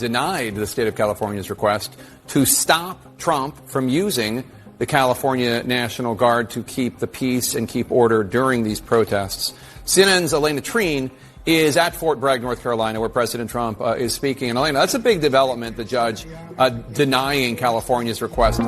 denied the state of California's request to stop Trump from using the California National Guard to keep the peace and keep order during these protests. CNN's Elena Treen is at Fort Bragg, North Carolina, where President Trump is speaking. And Elena, that's a big development, the judge denying California's request.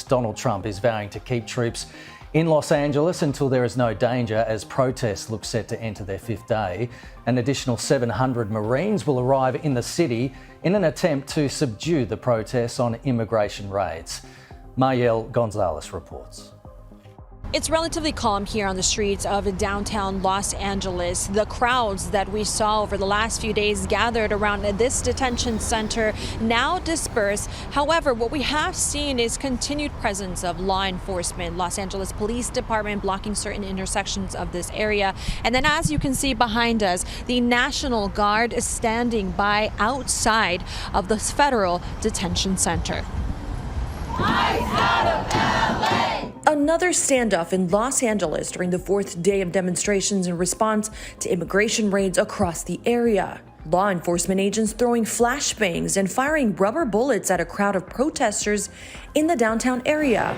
Donald Trump is vowing to keep troops in Los Angeles until there is no danger as protests look set to enter their fifth day. An additional 700 Marines will arrive in the city in an attempt to subdue the protests on immigration raids. Mayel Gonzalez reports. It's relatively calm here on the streets of downtown Los Angeles. The crowds that we saw over the last few days gathered around this detention center now disperse. However, what we have seen is continued presence of law enforcement, Los Angeles Police Department blocking certain intersections of this area. And then, as you can see behind us, the National Guard is standing by outside of the federal detention center. Eyes out of LA! Another standoff in Los Angeles during the fourth day of demonstrations in response to immigration raids across the area. Law enforcement agents throwing flashbangs and firing rubber bullets at a crowd of protesters in the downtown area.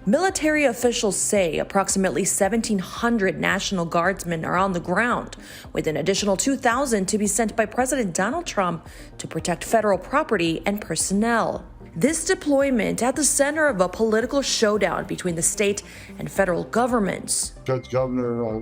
Military officials say approximately 1,700 National Guardsmen are on the ground, with an additional 2,000 to be sent by President Donald Trump to protect federal property and personnel. This deployment at the center of a political showdown between the state and federal governments. Judge Governor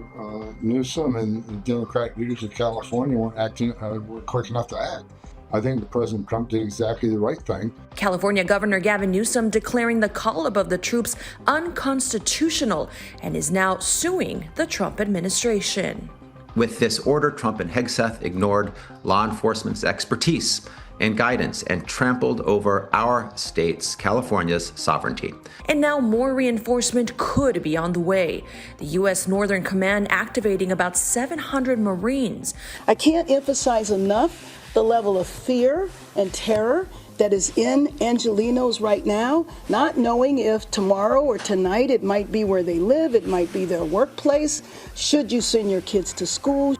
Newsom and the Democratic leaders of California were quick enough to act. I think President Trump did exactly the right thing. California Governor Gavin Newsom declaring the call-up of the troops unconstitutional and is now suing the Trump administration. With this order, Trump and Hegseth ignored law enforcement's expertise and guidance and trampled over our state's, California's, sovereignty. And now more reinforcement could be on the way. The U.S. Northern Command activating about 700 Marines. I can't emphasize enough the level of fear and terror that is in Angelenos right now, not knowing if tomorrow or tonight it might be where they live, it might be their workplace. Should you send your kids to school?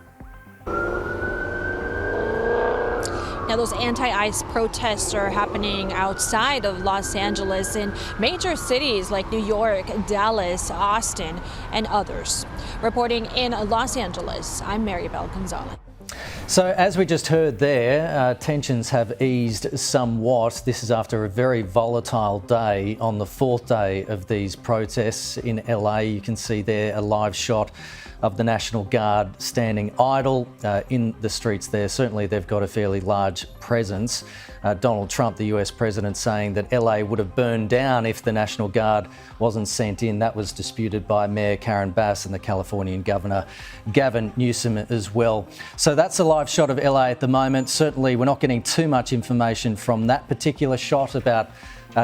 Now, those anti-ICE protests are happening outside of Los Angeles in major cities like New York, Dallas, Austin, and others. Reporting in Los Angeles, I'm Maribel Gonzalez. So as we just heard there, tensions have eased somewhat. This is after a very volatile day on the fourth day of these protests in LA. You can see there a live shot of the National Guard standing idle in the streets there. Certainly they've got a fairly large presence. Donald Trump, the US president, saying that LA would have burned down if the National Guard wasn't sent in. That was disputed by Mayor Karen Bass and the Californian Governor Gavin Newsom as well. So that's a live shot of LA at the moment. Certainly we're not getting too much information from that particular shot about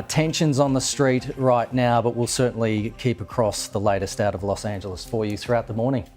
Tensions on the street right now, but we'll certainly keep across the latest out of Los Angeles for you throughout the morning.